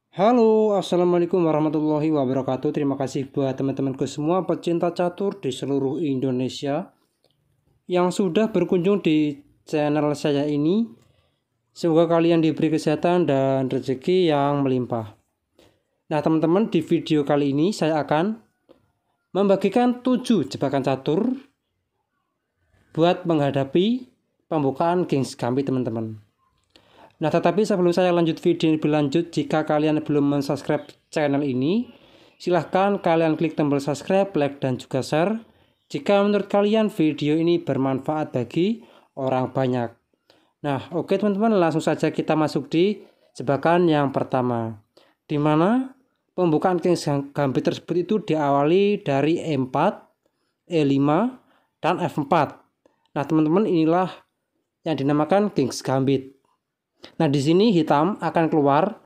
Halo, assalamualaikum warahmatullahi wabarakatuh. Terima kasih buat teman-temanku semua pecinta catur di seluruh Indonesia yang sudah berkunjung di channel saya ini. Semoga kalian diberi kesehatan dan rezeki yang melimpah. Nah, teman-teman, di video kali ini saya akan membagikan 7 jebakan catur buat menghadapi pembukaan King's Gambit, teman-teman. Nah, tetapi sebelum saya lanjut video lebih lanjut, jika kalian belum subscribe channel ini, silahkan kalian klik tombol subscribe, like, dan juga share jika menurut kalian video ini bermanfaat bagi orang banyak. Nah, oke teman-teman, langsung saja kita masuk di jebakan yang pertama, di mana pembukaan King's Gambit tersebut itu diawali dari E4, E5, dan F4. Nah, teman-teman, inilah yang dinamakan King's Gambit. Nah, di sini hitam akan keluar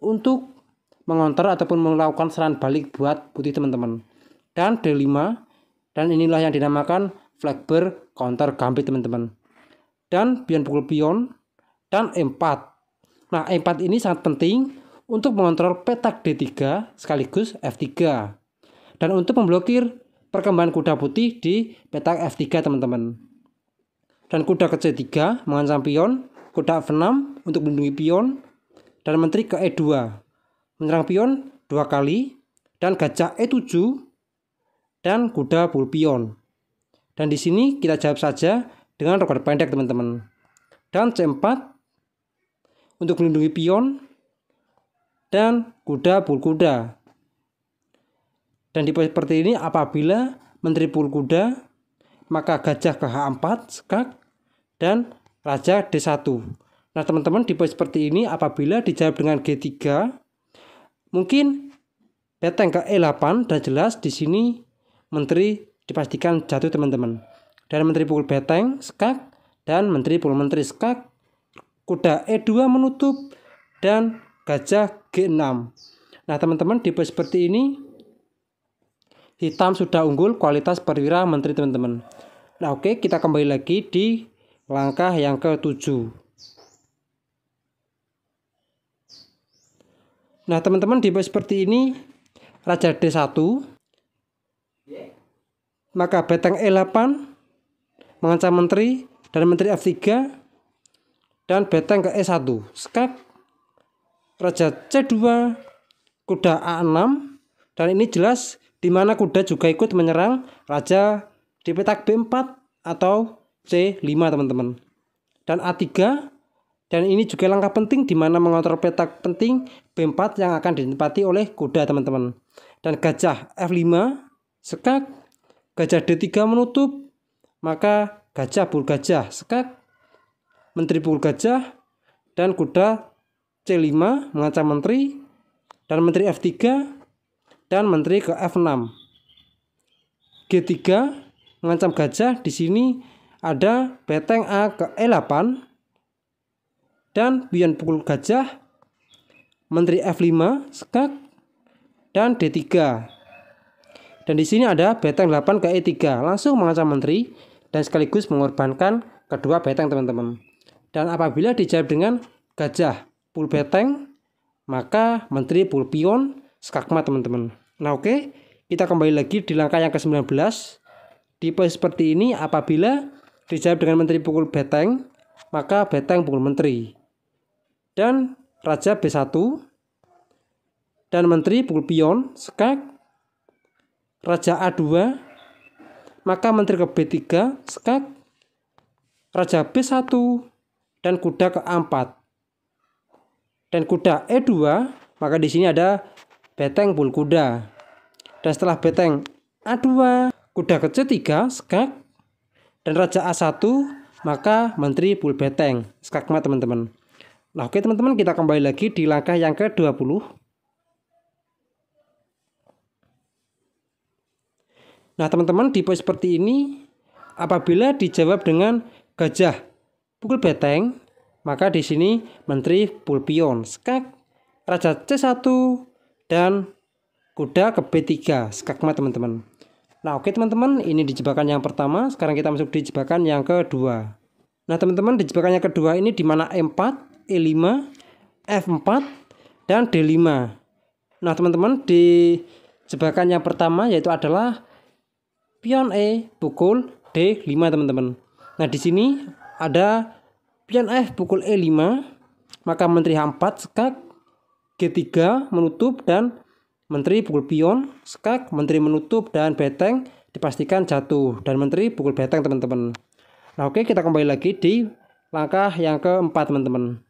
untuk mengonter ataupun melakukan serangan balik buat putih, teman-teman. Dan D5, dan inilah yang dinamakan flag bear counter gambit, teman-teman. Dan pion pukul pion dan E4. Nah, E4 ini sangat penting untuk mengontrol petak D3 sekaligus F3. Dan untuk memblokir perkembangan kuda putih di petak F3, teman-teman. Dan kuda ke C3 mengancam pion, kuda F6 untuk melindungi pion, dan menteri ke E2 menyerang pion 2 kali, dan gajah E7 dan kuda pukul pion. Dan di sini kita jawab saja dengan rokok pendek, teman-teman. Dan C4 untuk melindungi pion dan kuda pukul kuda. Dan di posisi seperti ini apabila menteri pukul kuda, maka gajah ke H4 skak dan raja D1. Nah, teman-teman, di posisi seperti ini apabila dijawab dengan G3, mungkin beteng ke E8, dan jelas di sini menteri dipastikan jatuh, teman-teman. Dan menteri pukul beteng skak dan menteri pukul menteri skak, kuda E2 menutup, dan gajah G6. Nah, teman-teman, di posisi seperti ini hitam sudah unggul kualitas perwira menteri, teman-teman. Nah, oke, kita kembali lagi di langkah yang ke-7. Nah, teman-teman, di posisi seperti ini raja D1, maka beteng E8 mengancam menteri dan menteri F3, dan beteng ke E1 skak, raja C2, kuda A6, dan ini jelas di mana kuda juga ikut menyerang raja di petak B4 atau C5, teman-teman. Dan A3, dan ini juga langkah penting di mana mengontrol petak penting B4 yang akan ditempati oleh kuda, teman-teman. Dan gajah F5 skak, gajah D3 menutup, maka gajah pukul gajah skak, menteri pukul gajah, dan kuda C5 mengancam menteri, dan menteri F3, dan menteri ke F6. G3 mengancam gajah. Di sini ada beteng A ke E8 dan pion pukul gajah, menteri F5 skak, dan D3. Dan di sini ada beteng 8 ke E3 langsung mengancam menteri dan sekaligus mengorbankan kedua beteng, teman-teman. Dan apabila dijawab dengan gajah pukul beteng, maka menteri pukul pion skakmat, teman-teman. Nah, oke, kita kembali lagi di langkah yang ke-19. Di posisi seperti ini apabila dijawab dengan menteri pukul beteng, maka beteng pukul menteri, dan raja B1, dan menteri pukul pion skak, raja A2, maka menteri ke B3 skak, raja B1, dan kuda ke A4, dan kuda E2, maka di sini ada beteng pukul kuda. Dan setelah beteng A2, kuda ke C3 skak, dan raja A1, maka menteri pukul beteng skakmat, teman-teman. Nah, oke, teman-teman, kita kembali lagi di langkah yang ke-20. Nah, teman-teman, di posisi seperti ini apabila dijawab dengan gajah pukul beteng, maka di sini menteri pukul pion skak, raja C1, dan kuda ke B3 skakmat, teman-teman. Nah, oke, teman-teman, ini di jebakan yang pertama. Sekarang kita masuk di jebakan yang kedua. Nah, teman-teman, di jebakan yang kedua ini di mana E4, E5, F4, dan D5. Nah teman-teman, di jebakan yang pertama yaitu adalah pion E pukul D5 teman-teman. Nah di sini ada pion F pukul E5, maka menteri H4 skak, G3 menutup dan menteri pukul pion skak, menteri menutup dan beteng dipastikan jatuh dan menteri pukul beteng teman-teman. Nah oke, kita kembali lagi di langkah yang keempat teman-teman.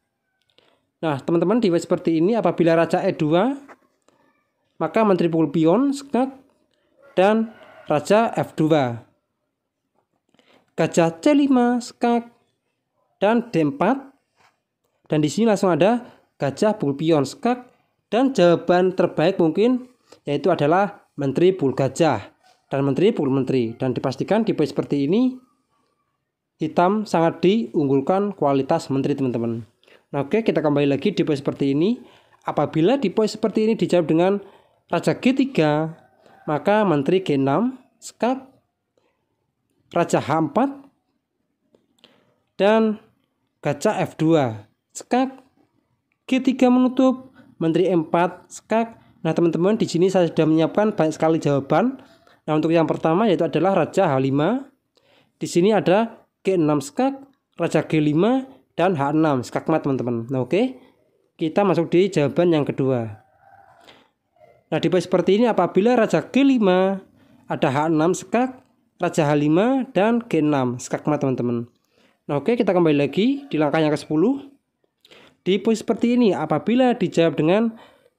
Nah teman-teman, di seperti ini apabila raja E2 maka menteri pukul pion skak dan raja F2, gajah C5 skak dan D4, dan di sini langsung ada gajah pukul pion skak, dan jawaban terbaik mungkin yaitu adalah menteri pukul gajah dan menteri pukul menteri, dan dipastikan di poin seperti ini hitam sangat diunggulkan kualitas menteri teman-teman. Nah oke, kita kembali lagi di poin seperti ini. Apabila di poin seperti ini dijawab dengan raja G3 maka menteri G6 skak, raja H4 dan gajah F2 skak, G3 menutup, menteri E4 skak. Nah teman-teman, di sini saya sudah menyiapkan banyak sekali jawaban. Nah untuk yang pertama yaitu adalah raja H5. Di sini ada G6 skak, raja G5 dan H6 skakmat teman-teman. Nah oke, kita masuk di jawaban yang kedua. Nah di poin seperti ini apabila raja G5 ada H6 skak, raja H5 dan G6 skakmat teman-teman. Nah oke, kita kembali lagi di langkah yang ke-10. Di poin seperti ini apabila dijawab dengan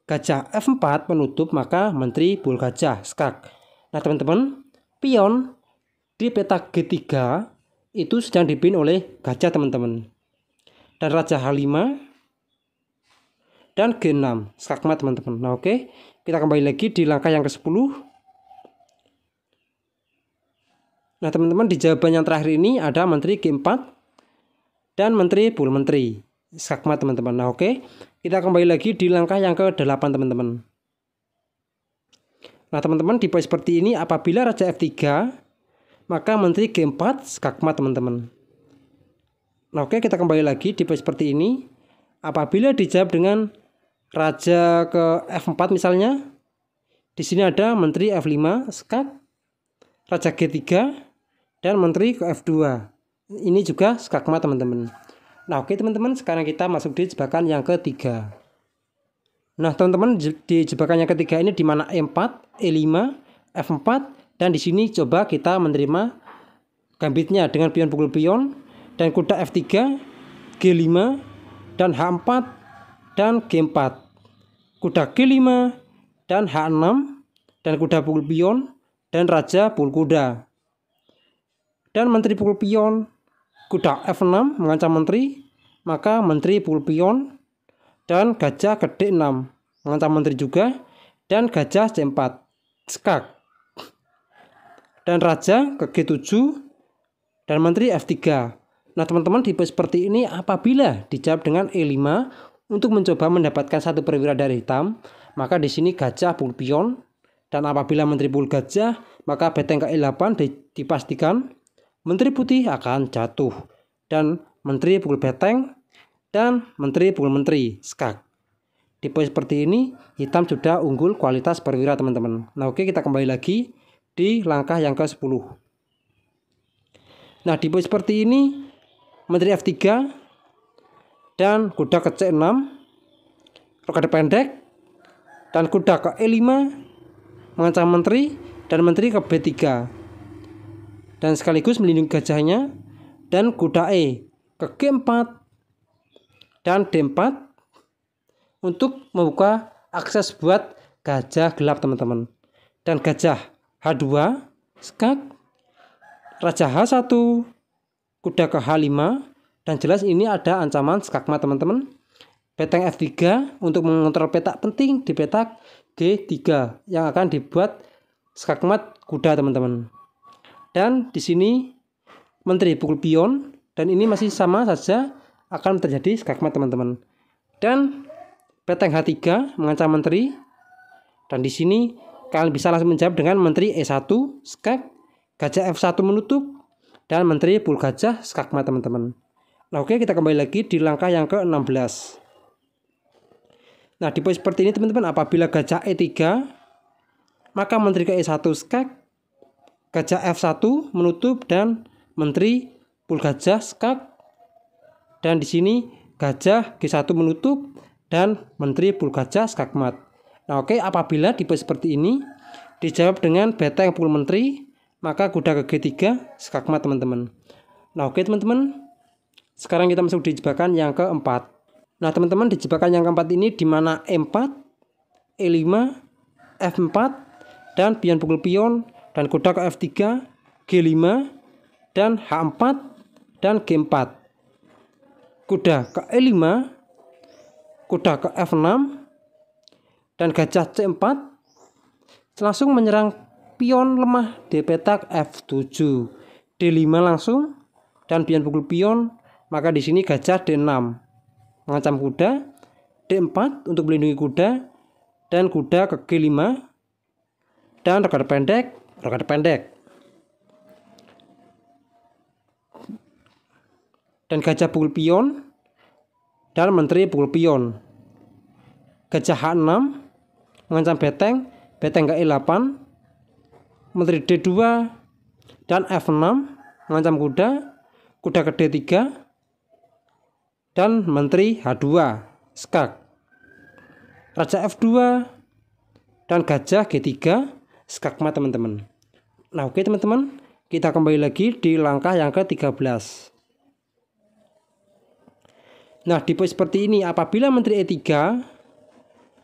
gajah F4 menutup maka menteri pukul gajah skak. Nah teman-teman, pion di peta G3 itu sedang dipimpin oleh gajah teman-teman, dan raja H5 dan G6 skakmat teman-teman. Nah oke, kita kembali lagi di langkah yang ke-10. Nah teman-teman, di jawaban yang terakhir ini ada menteri G4 dan menteri pukul menteri skakmat teman-teman. Nah oke, kita kembali lagi di langkah yang ke-8 teman-teman. Nah teman-teman, di poin seperti ini apabila raja F3 maka menteri G4 skakmat teman-teman. Nah oke, kita kembali lagi di poin seperti ini apabila dijawab dengan raja ke F4 misalnya, di sini ada menteri F5 skak, raja G3 dan menteri ke F2. Ini juga skakmat teman-teman. Nah oke teman-teman, sekarang kita masuk di jebakan yang ketiga. Nah teman-teman, di jebakan yang ketiga ini di mana E4, E5, F4, dan di sini coba kita menerima gambitnya dengan pion pukul pion dan kuda F3, G5 dan H4 dan G4, kuda G5 dan H6 dan kuda pukul pion dan raja pukul kuda, dan menteri pukul pion, kuda F6 mengancam menteri, maka menteri pukul pion dan gajah ke D6 mengancam menteri juga, dan gajah C4 skak, dan raja ke G7 dan menteri F3. Nah teman-teman, tipe seperti ini apabila dijawab dengan E5 untuk mencoba mendapatkan satu perwira dari hitam, maka di sini gajah pukul pion, dan apabila menteri pukul gajah maka beteng ke E8 dipastikan menteri putih akan jatuh, dan menteri pukul beteng dan menteri pukul menteri skak. Di poin seperti ini hitam sudah unggul kualitas perwira teman-teman. Nah oke, kita kembali lagi di langkah yang ke-10. Nah di poin seperti ini menteri F3 dan kuda ke C6, rokade pendek, dan kuda ke E5 mengancam menteri, dan menteri ke B3 dan sekaligus melindungi gajahnya, dan kuda E ke G4 dan D4 untuk membuka akses buat gajah gelap teman-teman, dan gajah H2 skak, raja H1, kuda ke H5, dan jelas ini ada ancaman skakmat teman-teman. Beteng F3 untuk mengontrol petak penting di petak G3 yang akan dibuat skakmat kuda teman-teman. Dan di sini menteri pukul pion, dan ini masih sama saja akan terjadi skakmat teman-teman. Dan beteng H3 mengancam menteri, dan di sini kalian bisa langsung menjawab dengan menteri E1 skak, gajah F1 menutup, dan menteri pukul gajah skakmat teman-teman. Nah oke, kita kembali lagi di langkah yang ke-16. Nah, di pose seperti ini teman-teman, apabila gajah E3, maka menteri ke E1 skak, gajah F1 menutup dan menteri pul gajah skak. Dan di sini gajah G1 menutup dan menteri pul gajah skakmat. Nah, oke, apabila di pose seperti ini dijawab dengan beteng pul menteri, maka kuda ke G3 skakmat teman-teman. Nah, oke teman-teman. Sekarang kita masuk di jebakan yang keempat. Nah, teman-teman, di jebakan yang keempat ini di mana E4, E5, F4 dan pion pukul pion dan kuda ke F3, G5 dan H4 dan G4. Kuda ke E5, kuda ke F6 dan gajah C4 langsung menyerang pion lemah di petak F7. D5 langsung dan pion pukul pion, maka di sini gajah D6 mengancam kuda, D4 untuk melindungi kuda dan kuda ke G5 dan rokade pendek. Dan gajah pukul pion dan menteri pukul pion. Gajah H6 mengancam beteng ke E8, menteri D2 dan F6 mengancam kuda ke D3 dan menteri H2 skak. Raja F2 dan gajah G3 skakmat teman-teman. Nah, oke teman-teman, kita kembali lagi di langkah yang ke-13. Nah, di pose seperti ini apabila menteri E3,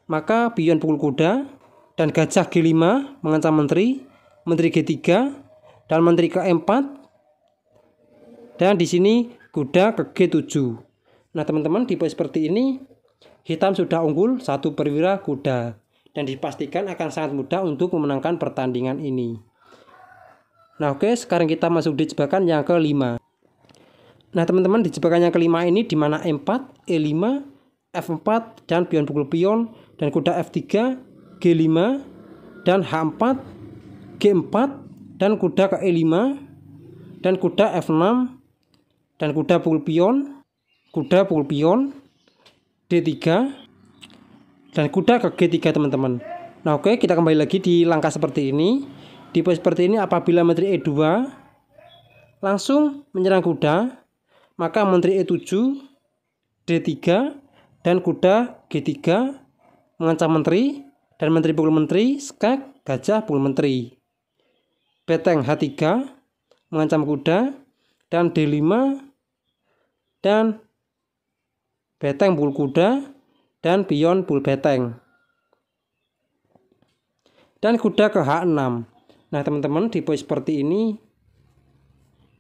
maka pion pukul kuda dan gajah G5 mengancam menteri G3 dan menteri ke E4 dan di sini kuda ke G7. Nah, teman-teman, di pose seperti ini hitam sudah unggul 1 perwira kuda dan dipastikan akan sangat mudah untuk memenangkan pertandingan ini. Nah, oke, sekarang kita masuk di jebakan yang ke-5. Nah, teman-teman, di jebakan yang ke-5 ini di mana E4, E5, F4 dan pion pukul pion dan kuda F3, G5 dan H4, G4 dan kuda ke E5 dan kuda F6 dan kuda pukul pion, D3 dan kuda ke G3 teman-teman. Nah, oke, kita kembali lagi di langkah seperti ini. Di pose seperti ini apabila menteri E2 langsung menyerang kuda, maka menteri E7, D3 dan kuda G3 mengancam menteri dan menteri pukul menteri skak, gajah pukul menteri. Beteng H3 mengancam kuda dan D5 dan beteng pukul kuda dan pion pukul beteng. Dan kuda ke H6. Nah, teman-teman, di pose seperti ini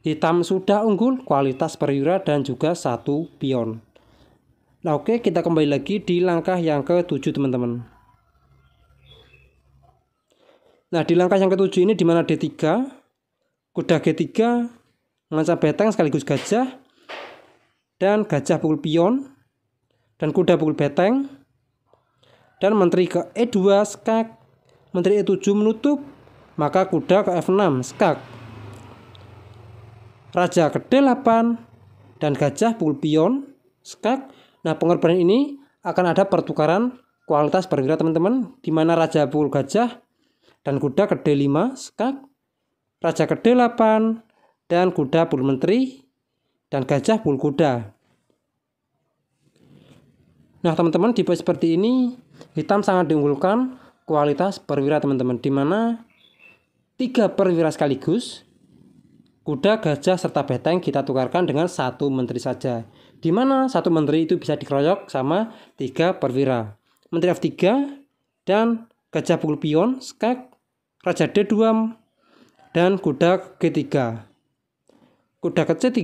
hitam sudah unggul kualitas perwira dan juga 1 pion. Nah, oke, kita kembali lagi di langkah yang ke-7 teman-teman. Nah, di langkah yang ke-7 ini di mana D3, kuda G3 mengancam beteng sekaligus gajah dan gajah pukul pion dan kuda pukul beteng dan menteri ke E2 skak, menteri E7 menutup, maka kuda ke F6 skak, raja ke D8 dan gajah pukul pion skak. Nah, pengorbanan ini akan ada pertukaran kualitas perwira teman-teman, di mana raja pukul gajah dan kuda ke D5 skak, raja ke D8 dan kuda pukul menteri dan gajah pukul kuda. Nah, teman-teman, di pose seperti ini hitam sangat diunggulkan kualitas perwira teman-teman, di mana 3 perwira sekaligus, kuda, gajah serta beteng kita tukarkan dengan 1 menteri saja, di mana 1 menteri itu bisa dikeroyok sama 3 perwira. Menteri F3 dan gajah pukul pion skak, raja D2 dan kuda G3, kuda ke C3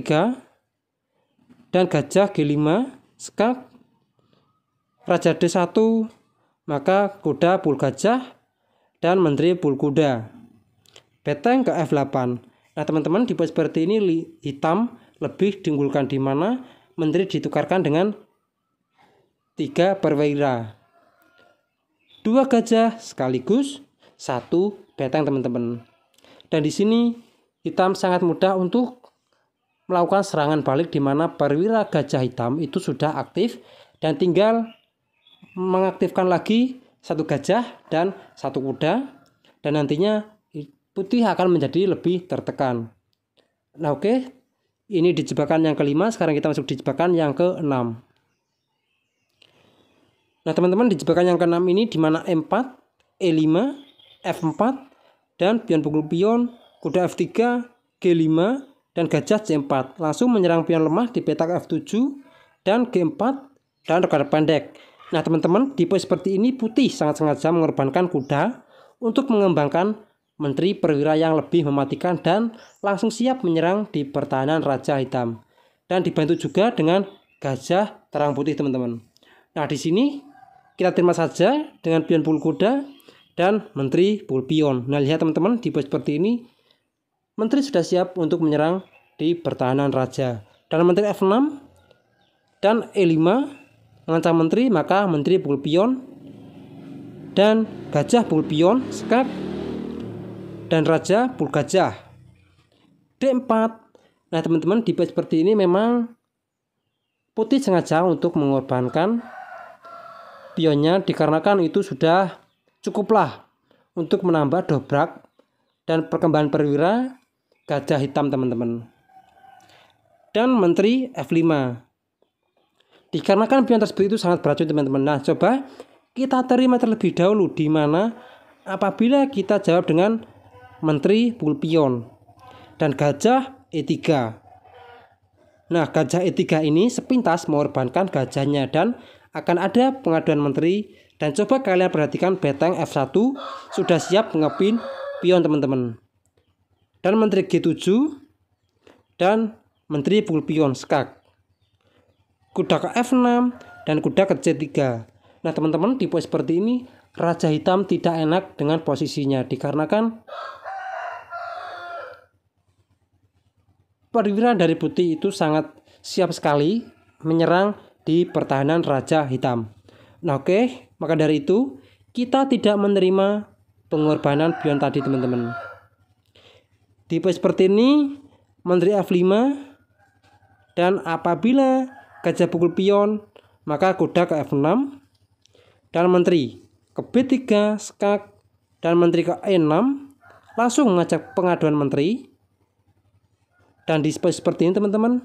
dan gajah G5 skak, raja D1 maka kuda pukul gajah dan menteri pukul kuda, beteng ke F8. Nah, teman-teman, di pose seperti ini hitam lebih diunggulkan, di mana menteri ditukarkan dengan 3 perwira, 2 gajah sekaligus 1 beteng teman-teman. Dan di sini hitam sangat mudah untuk melakukan serangan balik, di mana perwira gajah hitam itu sudah aktif dan tinggal mengaktifkan lagi satu gajah dan satu kuda, dan nantinya putih akan menjadi lebih tertekan. Nah oke, ini di jebakan yang kelima. Sekarang kita masuk di jebakan yang keenam. Nah teman-teman, di jebakan yang keenam ini di mana E4, E5, F4, dan pion pukul pion, kuda F3, G5, dan gajah C4 langsung menyerang pion lemah di petak F7 dan G4 dan rekan pendek. Nah teman-teman, di posisi seperti ini putih sangat sengaja mengorbankan kuda untuk mengembangkan menteri perwira yang lebih mematikan dan langsung siap menyerang di pertahanan Raja Hitam. Dan dibantu juga dengan gajah terang putih teman-teman. Nah di sini kita terima saja dengan pion pukul kuda dan menteri pukul pion. Nah lihat teman-teman, di posisi seperti ini menteri sudah siap untuk menyerang di pertahanan raja. Dan menteri F6 dan E5 mengancam menteri, maka menteri pukul pion dan gajah pukul pion, skak, dan raja pukul gajah. D4. Nah teman-teman, di posisi seperti ini memang putih sengaja untuk mengorbankan pionnya dikarenakan itu sudah cukuplah untuk menambah dobrak dan perkembangan perwira gajah hitam teman-teman. Dan menteri F5. Dikarenakan pion tersebut itu sangat beracun teman-teman. Nah coba kita terima terlebih dahulu di mana apabila kita jawab dengan menteri pukul pion dan gajah E3. Nah gajah E3 ini sepintas mengorbankan gajahnya dan akan ada pengaduan menteri. Dan coba kalian perhatikan beteng F1 sudah siap mengepin pion teman-teman. Dan menteri G7 dan menteri pukul pion skak. Kuda ke F6 dan kuda ke C3. Nah teman-teman, di posisi seperti ini Raja Hitam tidak enak dengan posisinya dikarenakan perwira dari putih itu sangat siap sekali menyerang di pertahanan Raja Hitam. Nah oke, maka dari itu kita tidak menerima pengorbanan pion tadi teman-teman. Di posisi seperti ini menteri F5 dan apabila gajah pukul pion maka kuda ke F6 dan menteri ke B3 skak dan menteri ke E6 langsung mengajak pengaduan menteri. Dan di posisi seperti ini teman-teman,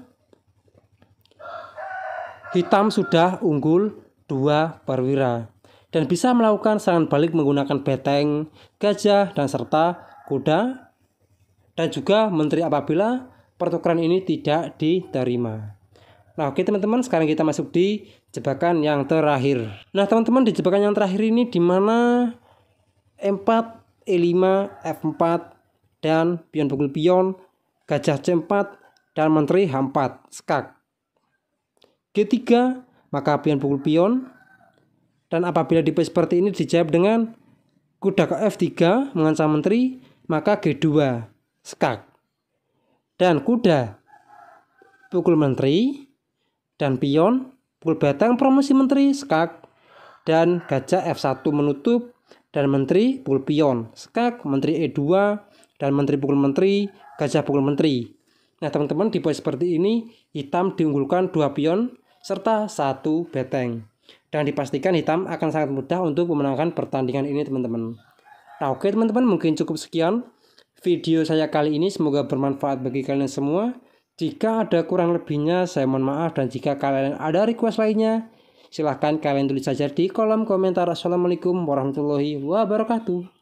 hitam sudah unggul 2 perwira dan bisa melakukan serangan balik menggunakan beteng, gajah, dan serta kuda, dan juga menteri apabila pertukaran ini tidak diterima. Nah oke teman-teman, sekarang kita masuk di jebakan yang terakhir. Nah teman-teman, di jebakan yang terakhir ini di mana E4, E5, F4 dan pion pukul pion, gajah C4 dan menteri H4 skak. G3 maka pion pukul pion, dan apabila di posisi seperti ini dijawab dengan kuda ke F3 mengancam menteri, maka G2 skak. Dan kuda pukul menteri dan pion pukul beteng promosi menteri skak, dan gajah F1 menutup dan menteri pukul pion skak, menteri E2 dan menteri pukul menteri, gajah pukul menteri. Nah teman-teman, di posisi seperti ini hitam diunggulkan 2 pion serta 1 beteng, dan dipastikan hitam akan sangat mudah untuk memenangkan pertandingan ini teman-teman. Nah oke teman-teman, mungkin cukup sekian video saya kali ini, semoga bermanfaat bagi kalian semua. Jika ada kurang lebihnya saya mohon maaf, dan jika kalian ada request lainnya silahkan kalian tulis saja di kolom komentar. Assalamualaikum warahmatullahi wabarakatuh.